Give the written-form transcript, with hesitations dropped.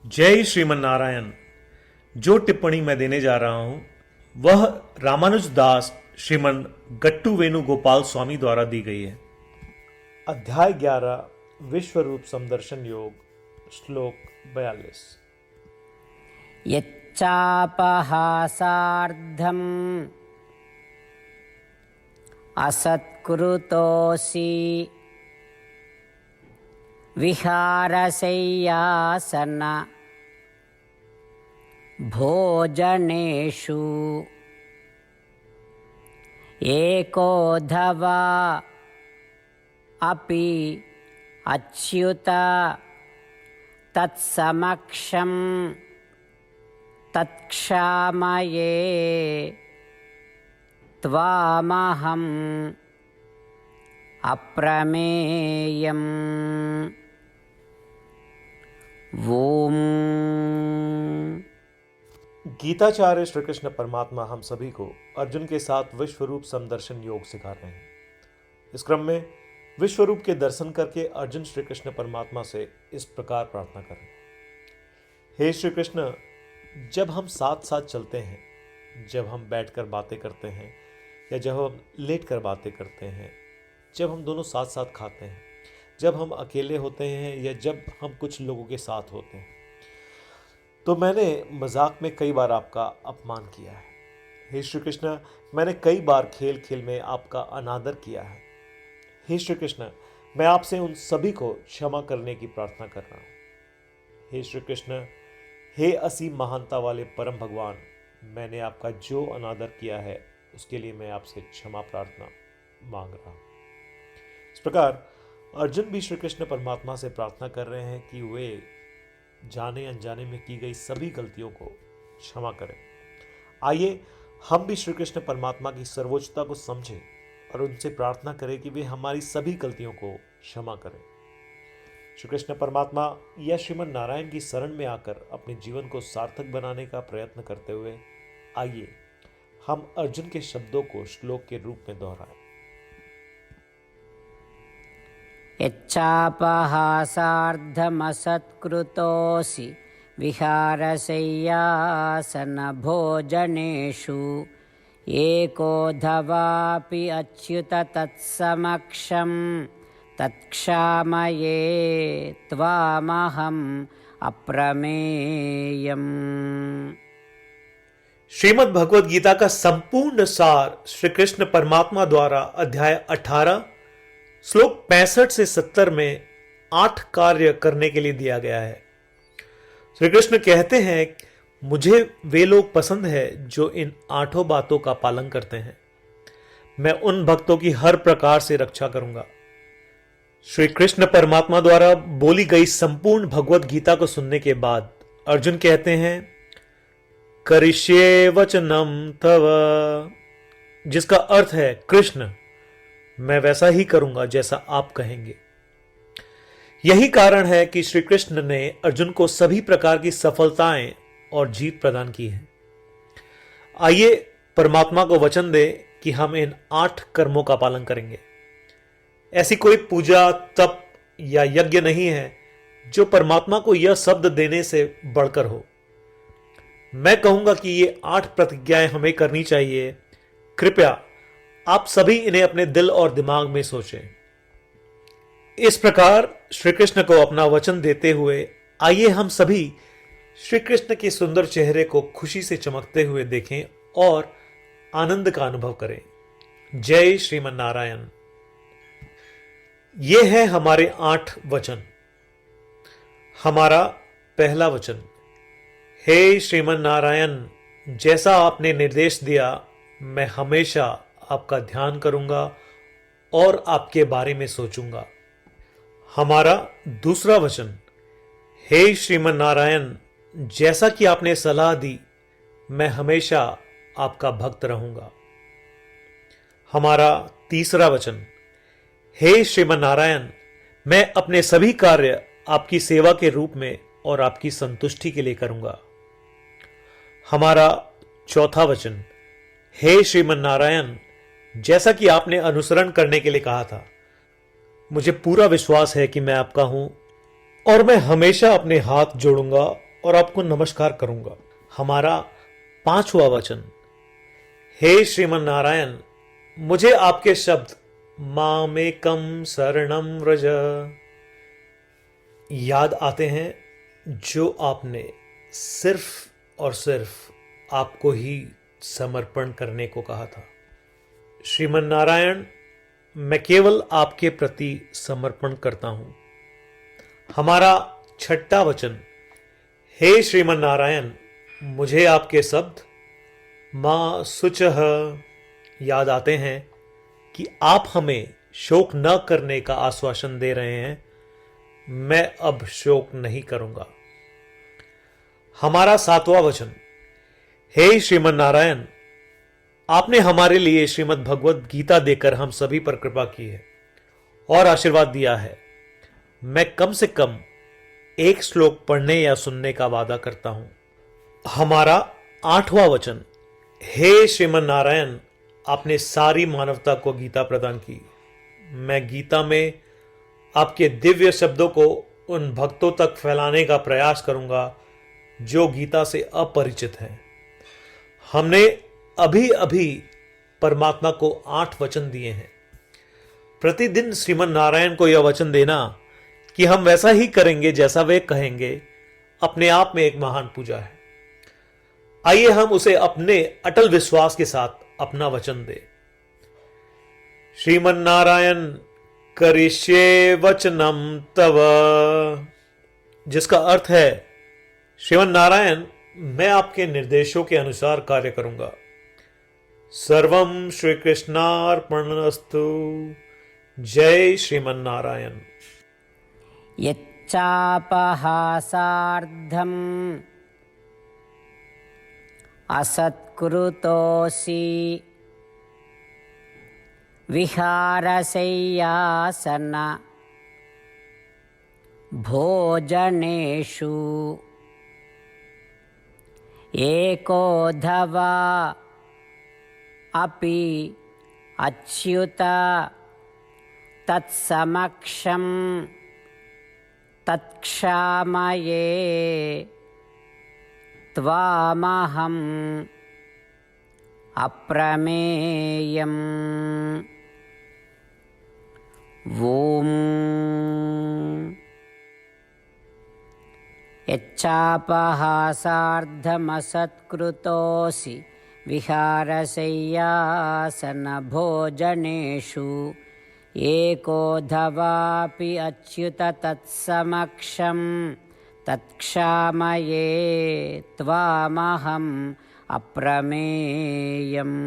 जय श्रीमन नारायण। जो टिप्पणी मैं देने जा रहा हूं वह रामानुज दास श्रीमन गट्टू वेणुगोपाल स्वामी द्वारा दी गई है। अध्याय 11 विश्व रूप समदर्शन योग, श्लोक 42। यच्चापहासार्धम् असत्कृतोऽसि विहारशय्यासन भोजनेषु एकोऽथवा अपि अच्युत तत्समक्षं तत्क्षामये त्वामहम् अप्रमेयम्। ओम। गीताचार्य श्री कृष्ण परमात्मा हम सभी को अर्जुन के साथ विश्वरूप समदर्शन योग सिखा रहे हैं। इस क्रम में विश्वरूप के दर्शन करके अर्जुन श्री कृष्ण परमात्मा से इस प्रकार प्रार्थना करें। हे श्री कृष्ण, जब हम साथ साथ चलते हैं, जब हम बैठकर बातें करते हैं या जब हम लेट कर बातें करते हैं, जब हम दोनों साथ साथ खाते हैं, जब हम अकेले होते हैं या जब हम कुछ लोगों के साथ होते हैं, तो मैंने मजाक में कई बार आपका अपमान किया है। हे श्री कृष्ण, मैंने कई बार खेल खेल में आपका अनादर किया है। हे श्री कृष्ण, मैं आपसे उन सभी को क्षमा करने की प्रार्थना कर रहा हूँ। हे श्री कृष्ण, हे असीम महानता वाले परम भगवान, मैंने आपका जो अनादर किया है उसके लिए मैं आपसे क्षमा प्रार्थना मांग रहा हूँ। इस प्रकार अर्जुन भी श्री कृष्ण परमात्मा से प्रार्थना कर रहे हैं कि वे जाने अनजाने में की गई सभी गलतियों को क्षमा करें। आइए हम भी श्री कृष्ण परमात्मा की सर्वोच्चता को समझें और उनसे प्रार्थना करें कि वे हमारी सभी गलतियों को क्षमा करें। श्री कृष्ण परमात्मा या श्रीमन नारायण की शरण में आकर अपने जीवन को सार्थक बनाने का प्रयत्न करते हुए आइए हम अर्जुन के शब्दों को श्लोक के रूप में दोहराएं। यच्चापहासार्धमसत्कृतोऽसि विहारशय्यासन भोजनेषु एकोऽथवापि अच्युत तत्समक्षं तत्क्षामये त्वामहम् अप्रमेयम्। श्रीमद् भगवद गीता का संपूर्ण सार श्री कृष्ण परमात्मा द्वारा अध्याय 18 श्लोक 65 से 70 में 8 कार्य करने के लिए दिया गया है। श्री कृष्ण कहते हैं, मुझे वे लोग पसंद है जो इन 8 बातों का पालन करते हैं। मैं उन भक्तों की हर प्रकार से रक्षा करूंगा। श्री कृष्ण परमात्मा द्वारा बोली गई संपूर्ण भगवद गीता को सुनने के बाद अर्जुन कहते हैं, करिष्ये वचनम तव, जिसका अर्थ है कृष्ण, मैं वैसा ही करूंगा जैसा आप कहेंगे। यही कारण है कि श्री कृष्ण ने अर्जुन को सभी प्रकार की सफलताएं और जीत प्रदान की है। आइए परमात्मा को वचन दे कि हम इन 8 कर्मों का पालन करेंगे। ऐसी कोई पूजा, तप या यज्ञ नहीं है जो परमात्मा को यह शब्द देने से बढ़कर हो। मैं कहूंगा कि ये 8 प्रतिज्ञाएं हमें करनी चाहिए। कृपया आप सभी इन्हें अपने दिल और दिमाग में सोचें। इस प्रकार श्री कृष्ण को अपना वचन देते हुए आइए हम सभी श्री कृष्ण के सुंदर चेहरे को खुशी से चमकते हुए देखें और आनंद का अनुभव करें। जय श्रीमन नारायण। ये है हमारे 8 वचन। हमारा पहला वचन, हे श्रीमन नारायण, जैसा आपने निर्देश दिया मैं हमेशा आपका ध्यान करूंगा और आपके बारे में सोचूंगा। हमारा दूसरा वचन, हे श्रीमन नारायण, जैसा कि आपने सलाह दी मैं हमेशा आपका भक्त रहूंगा। हमारा तीसरा वचन, हे श्रीमन नारायण, मैं अपने सभी कार्य आपकी सेवा के रूप में और आपकी संतुष्टि के लिए करूंगा। हमारा चौथा वचन, हे श्रीमन नारायण, जैसा कि आपने अनुसरण करने के लिए कहा था, मुझे पूरा विश्वास है कि मैं आपका हूं और मैं हमेशा अपने हाथ जोड़ूंगा और आपको नमस्कार करूंगा। हमारा 5वां वचन, हे श्रीमन नारायण, मुझे आपके शब्द मामेकम शरणम व्रज याद आते हैं, जो आपने सिर्फ और सिर्फ आपको ही समर्पण करने को कहा था। श्रीमन नारायण, मैं केवल आपके प्रति समर्पण करता हूं। हमारा 6वां वचन, हे श्रीमन नारायण, मुझे आपके शब्द मां शुचः याद आते हैं कि आप हमें शोक न करने का आश्वासन दे रहे हैं। मैं अब शोक नहीं करूंगा। हमारा 7वां वचन, हे श्रीमन नारायण, आपने हमारे लिए श्रीमद् भगवद गीता देकर हम सभी पर कृपा की है और आशीर्वाद दिया है। मैं कम से कम एक श्लोक पढ़ने या सुनने का वादा करता हूं। हमारा 8वां वचन, हे श्रीमन नारायण, आपने सारी मानवता को गीता प्रदान की। मैं गीता में आपके दिव्य शब्दों को उन भक्तों तक फैलाने का प्रयास करूंगा जो गीता से अपरिचित हैं। हमने अभी अभी परमात्मा को 8 वचन दिए हैं। प्रतिदिन श्रीमन नारायण को यह वचन देना कि हम वैसा ही करेंगे जैसा वे कहेंगे, अपने आप में एक महान पूजा है। आइए हम उसे अपने अटल विश्वास के साथ अपना वचन दें। श्रीमन नारायण करिष्ये वचनम तव, जिसका अर्थ है, श्रीमन नारायण, मैं आपके निर्देशों के अनुसार कार्य करूंगा। सर्वम श्री कृष्णार्पणमस्तु। जय श्रीमन नारायण। यच्चापहासार्धम् असत्कृतोऽसि विहारशय्यासन भोजनेषु एकोऽथवा अपि अच्युत तत्समक्षं तत्क्षामये त्वामहम् अप्रमेयम्। ॐ यच्चापहासार्धमसत्कृतोऽसि विहारशय्यासनभोजनेषु एकोऽथवापि अच्युत तत्समक्षं तत्क्षामये त्वामहम् अप्रमेयम्।